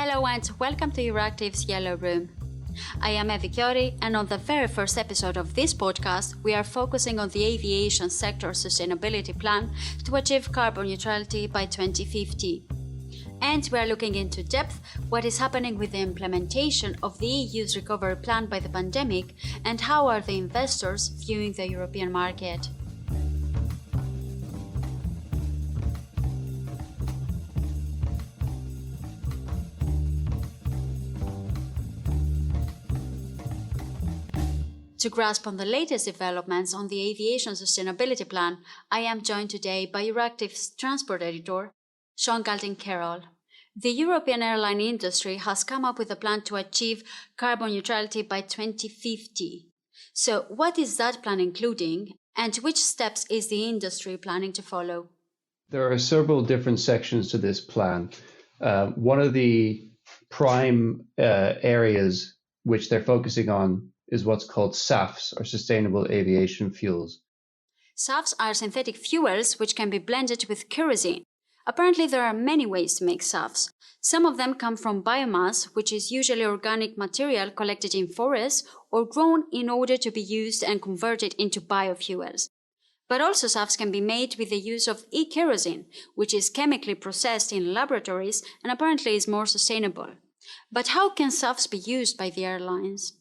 Hello and welcome to EURACTIV's Yellow Room. I am Aviation, and on the very first episode of this podcast, we are focusing on the aviation sector sustainability plan to achieve carbon neutrality by 2050. And we are looking into depth what is happening with the implementation of the EU's recovery plan by the pandemic and how are the investors viewing the European market. To grasp on the latest developments on the aviation sustainability plan, I am joined today by EURACTIV's transport editor, Sean Goulding Carroll. The European airline industry has come up with a plan to achieve carbon neutrality by 2050. So what is that plan including, and which steps is the industry planning to follow? There are several different sections to this plan. One of the prime areas which they're focusing on is what's called SAFs, or Sustainable Aviation Fuels. SAFs are synthetic fuels which can be blended with kerosene. Apparently there are many ways to make SAFs. Some of them come from biomass, which is usually organic material collected in forests or grown in order to be used and converted into biofuels. But also SAFs can be made with the use of e-kerosene, which is chemically processed in laboratories and apparently is more sustainable. But how can SAFs be used by the airlines?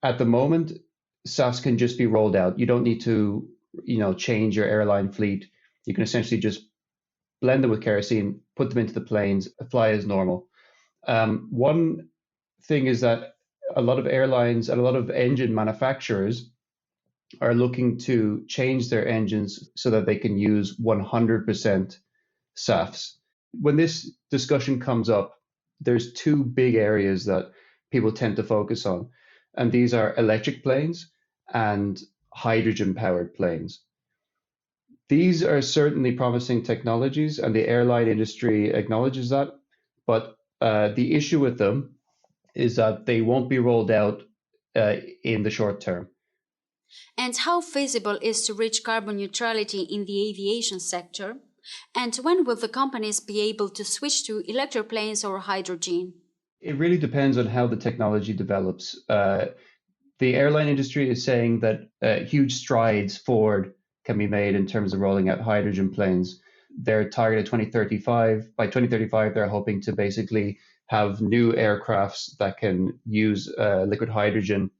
At the moment, SAFs can just be rolled out. You don't need to, change your airline fleet. You can essentially just blend them with kerosene, put them into the planes, fly as normal. One thing is that a lot of airlines and a lot of engine manufacturers are looking to change their engines so that they can use 100% SAFs. When this discussion comes up, there's two big areas that people tend to focus on. And these are electric planes and hydrogen-powered planes. These are certainly promising technologies, and the airline industry acknowledges that. But the issue with them is that they won't be rolled out in the short term. And how feasible is to reach carbon neutrality in the aviation sector? And when will the companies be able to switch to electric planes or hydrogen? It really depends on how the technology develops. The airline industry is saying that huge strides forward can be made in terms of rolling out hydrogen planes. They're targeted 2035. By 2035, they're hoping to basically have new aircrafts that can use liquid hydrogen,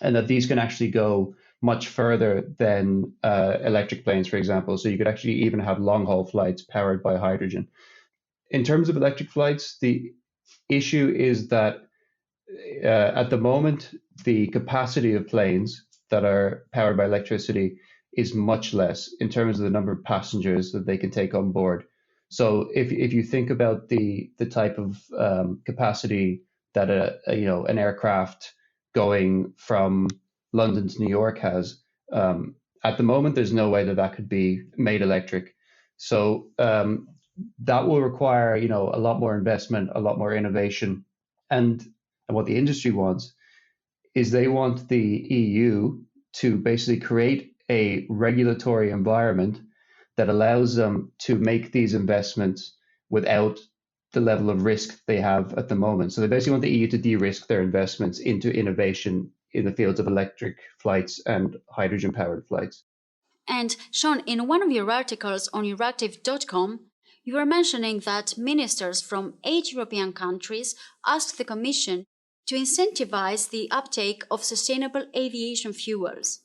and that these can actually go much further than electric planes, for example. So you could actually even have long-haul flights powered by hydrogen. In terms of electric flights, the issue is that at the moment, the capacity of planes that are powered by electricity is much less in terms of the number of passengers that they can take on board. So if you think about the type of capacity that an aircraft going from London to New York has, at the moment there's no way that could be made electric. So that will require a lot more investment, a lot more innovation, and what the industry wants is they want the EU to basically create a regulatory environment that allows them to make these investments without the level of risk they have at the moment. So they basically want the EU to de-risk their investments into innovation in the fields of electric flights and hydrogen-powered flights. And Sean, in one of your articles on EURACTIV.com, you were mentioning that ministers from 8 European countries asked the Commission to incentivize the uptake of sustainable aviation fuels.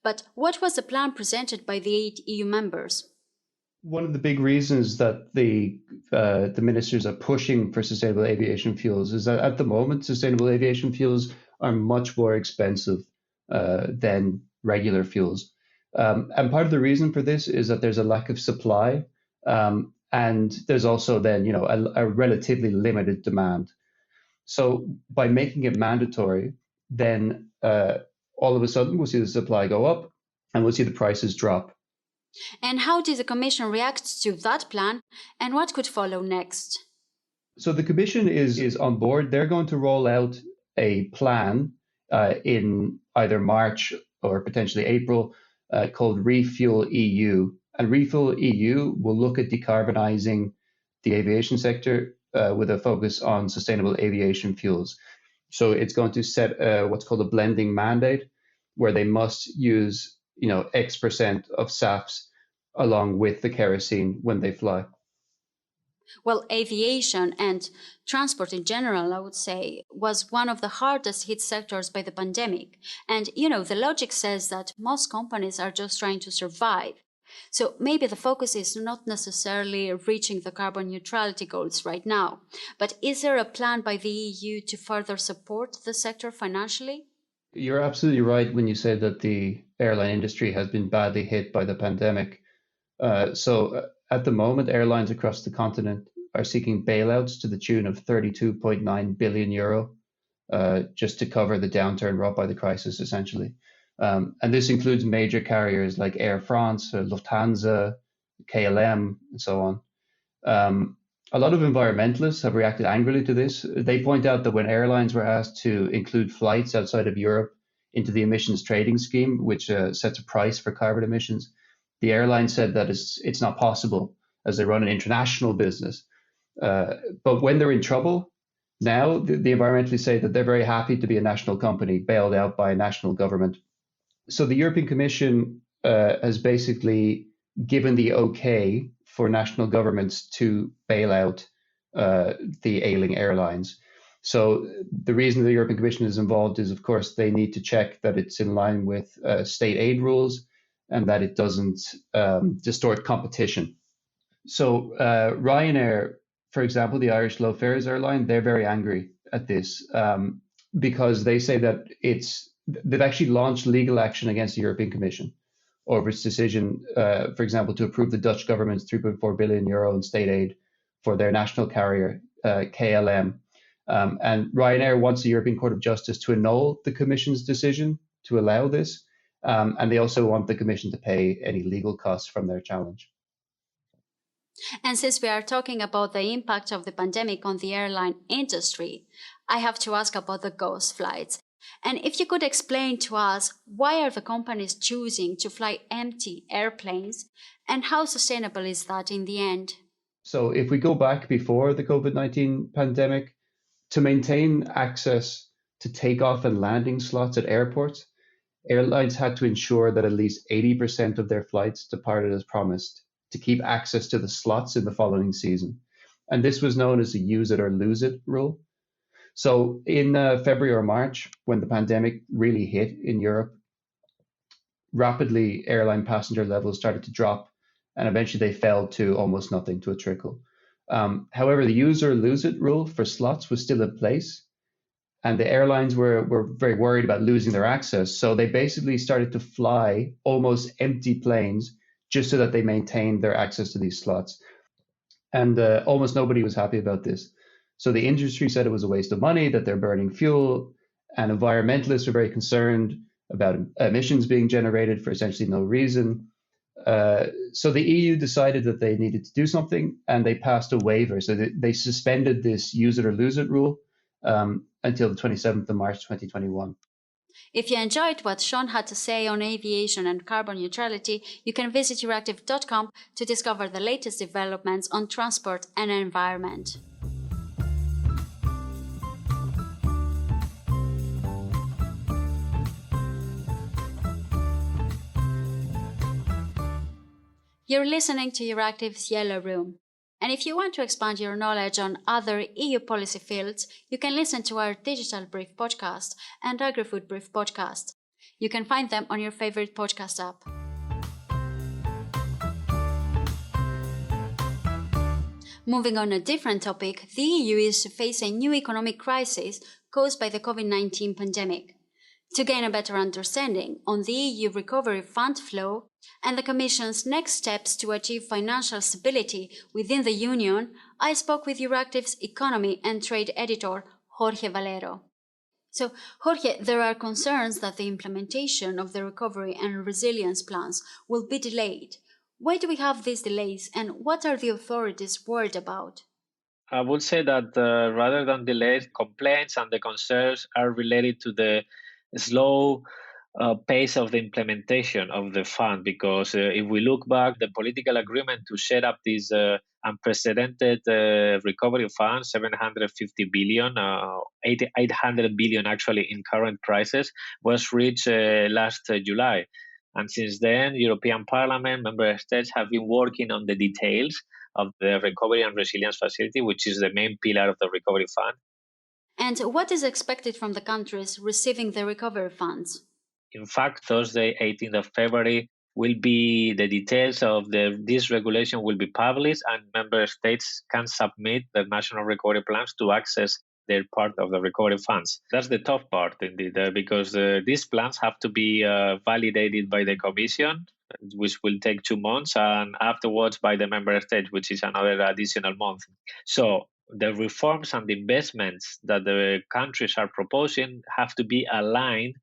But what was the plan presented by the 8 EU members? One of the big reasons that the ministers are pushing for sustainable aviation fuels is that at the moment, sustainable aviation fuels are much more expensive than regular fuels. And part of the reason for this is that there's a lack of supply, and there's also then a relatively limited demand. So by making it mandatory, then all of a sudden we'll see the supply go up and we'll see the prices drop. And how did the Commission react to that plan, and what could follow next? So the Commission is on board. They're going to roll out a plan in either March or potentially April called Refuel EU. And Refuel EU will look at decarbonizing the aviation sector with a focus on sustainable aviation fuels. So it's going to set what's called a blending mandate, where they must use X percent of SAFs along with the kerosene when they fly. Well, aviation and transport in general, I would say, was one of the hardest hit sectors by the pandemic. And, the logic says that most companies are just trying to survive. So maybe the focus is not necessarily reaching the carbon neutrality goals right now. But is there a plan by the EU to further support the sector financially? You're absolutely right when you say that the airline industry has been badly hit by the pandemic. At the moment, airlines across the continent are seeking bailouts to the tune of 32.9 billion euro, just to cover the downturn wrought by the crisis, essentially. And this includes major carriers like Air France, Lufthansa, KLM, and so on. A lot of environmentalists have reacted angrily to this. They point out that when airlines were asked to include flights outside of Europe into the emissions trading scheme, which sets a price for carbon emissions, the airline said that it's not possible as they run an international business. But when they're in trouble, now the environmentalists say that they're very happy to be a national company bailed out by a national government. So the European Commission has basically given the okay for national governments to bail out the ailing airlines. So the reason the European Commission is involved is, of course, they need to check that it's in line with state aid rules and that it doesn't distort competition. So Ryanair, for example, the Irish low fares airline, they're very angry at this because they say that they've actually launched legal action against the European Commission over its decision, for example, to approve the Dutch government's 3.4 billion euro in state aid for their national carrier, KLM. And Ryanair wants the European Court of Justice to annul the Commission's decision to allow this. And they also want the Commission to pay any legal costs from their challenge. And since we are talking about the impact of the pandemic on the airline industry, I have to ask about the ghost flights. And if you could explain to us, why are the companies choosing to fly empty airplanes, and how sustainable is that in the end? So if we go back before the COVID-19 pandemic, to maintain access to takeoff and landing slots at airports, airlines had to ensure that at least 80% of their flights departed as promised to keep access to the slots in the following season. And this was known as the use it or lose it rule. So in February or March, when the pandemic really hit in Europe, rapidly airline passenger levels started to drop, and eventually they fell to almost nothing, to a trickle. However, the use or lose it rule for slots was still in place, and the airlines were very worried about losing their access. So they basically started to fly almost empty planes just so that they maintained their access to these slots. And almost nobody was happy about this. So the industry said it was a waste of money, that they're burning fuel, and environmentalists were very concerned about emissions being generated for essentially no reason. So the EU decided that they needed to do something, and they passed a waiver. So they suspended this use it or lose it rule until the 27th of March 2021. If you enjoyed what Sean had to say on aviation and carbon neutrality, you can visit EURACTIV.com to discover the latest developments on transport and environment. You're listening to EURACTIV's Yellow Room. And if you want to expand your knowledge on other EU policy fields, you can listen to our Digital Brief podcast and Agri-Food Brief podcast. You can find them on your favorite podcast app. Moving on a different topic, the EU is to face a new economic crisis caused by the COVID-19 pandemic. To gain a better understanding on the EU Recovery Fund flow and the Commission's next steps to achieve financial stability within the Union, I spoke with EURACTIV's Economy and Trade Editor, Jorge Valero. So, Jorge, there are concerns that the implementation of the recovery and resilience plans will be delayed. Why do we have these delays, and what are the authorities worried about? I would say that rather than delays, complaints and the concerns are related to the slow pace of the implementation of the fund, because if we look back, the political agreement to set up this unprecedented recovery fund, 750 billion, 800 billion actually in current prices, was reached last July. And since then, European Parliament, member states have been working on the details of the Recovery and Resilience Facility, which is the main pillar of the Recovery Fund. And what is expected from the countries receiving the recovery funds? In fact, Thursday, 18th of February, will be the details of this regulation will be published, and member states can submit their national recovery plans to access their part of the recovery funds. That's the tough part, indeed, because these plans have to be validated by the Commission, which will take 2 months, and afterwards by the member state, which is another additional month. So the reforms and the investments that the countries are proposing have to be aligned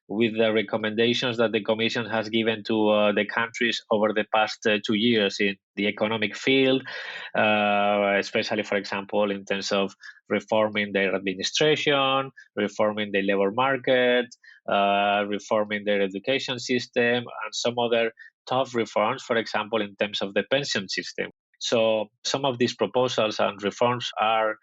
with the recommendations that the Commission has given to the countries over the past 2 years in the economic field, especially, for example, in terms of reforming their administration, reforming the labor market, reforming their education system, and some other tough reforms, for example, in terms of the pension system. So some of these proposals and reforms are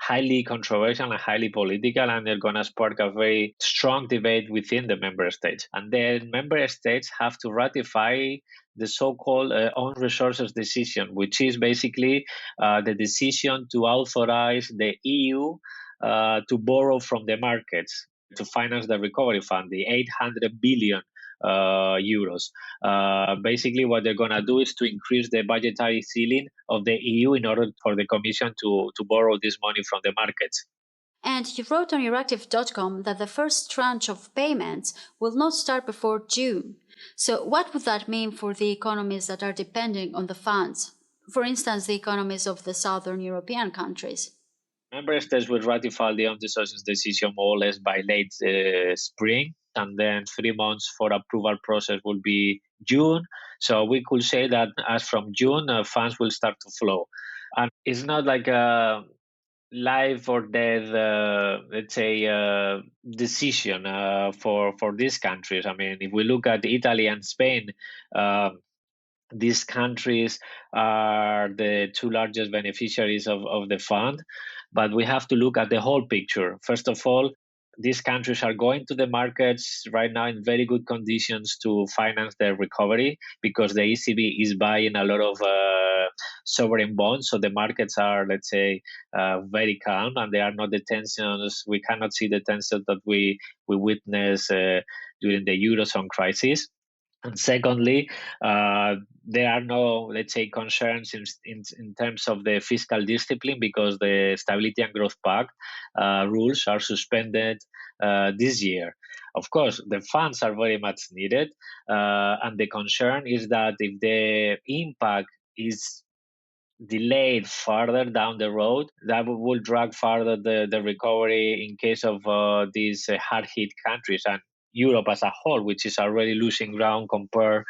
highly controversial and highly political, and they're going to spark a very strong debate within the member states. And then member states have to ratify the so-called own resources decision, which is basically the decision to authorize the EU to borrow from the markets to finance the recovery fund, the 800 billion euros. Basically, what they're going to do is to increase the budgetary ceiling of the EU in order for the Commission to borrow this money from the markets. And you wrote on EURACTIV.com that the first tranche of payments will not start before June. So what would that mean for the economies that are depending on the funds? For instance, the economies of the southern European countries. Member states will ratify the own resources decision more or less by late spring, and then 3 months for approval process will be June. So we could say that as from June, funds will start to flow. And it's not like a life or death, let's say, decision for these countries. I mean, if we look at Italy and Spain, these countries are the 2 largest beneficiaries of the fund, but we have to look at the whole picture. First of all, these countries are going to the markets right now in very good conditions to finance their recovery, because the ECB is buying a lot of sovereign bonds. So the markets are, let's say, very calm, and there are not the tensions. We cannot see the tensions that we witnessed during the Eurozone crisis. And secondly, there are no, let's say, concerns in terms of the fiscal discipline, because the Stability and Growth Pact rules are suspended this year. Of course, the funds are very much needed, and the concern is that if the impact is delayed further down the road, that will drag further the recovery in case of these hard-hit countries and Europe as a whole, which is already losing ground compared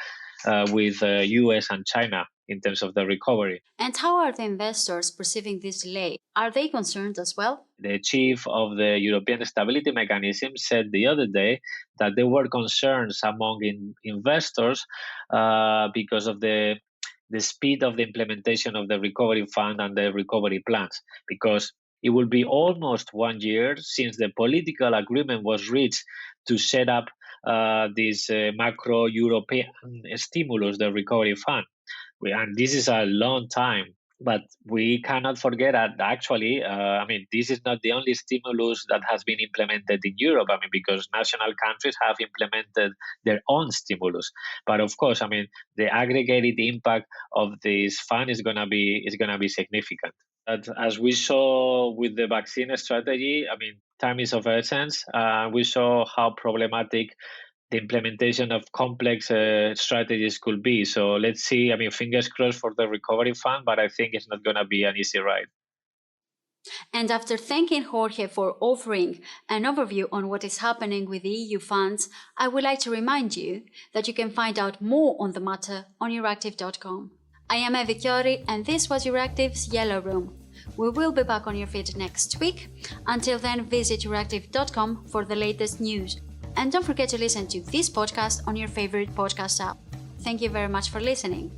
with US and China in terms of the recovery. And how are the investors perceiving this delay? Are they concerned as well? The chief of the European Stability Mechanism said the other day that there were concerns among investors because of the speed of the implementation of the recovery fund and the recovery plans, because it will be almost 1 year since the political agreement was reached to set up this macro European stimulus, the recovery fund. And this is a long time. But we cannot forget that actually, this is not the only stimulus that has been implemented in Europe. Because national countries have implemented their own stimulus. But of course, the aggregated impact of this fund is gonna be significant. But as we saw with the vaccine strategy, time is of essence. We saw how problematic the implementation of complex strategies could be. So let's see. Fingers crossed for the recovery fund, but I think it's not going to be an easy ride. And after thanking Jorge for offering an overview on what is happening with the EU funds, I would like to remind you that you can find out more on the matter on EURACTIV.com. I am Aviation, and this was EURACTIV's Yellow Room. We will be back on your feed next week. Until then, visit EURACTIV.com for the latest news. And don't forget to listen to this podcast on your favorite podcast app. Thank you very much for listening.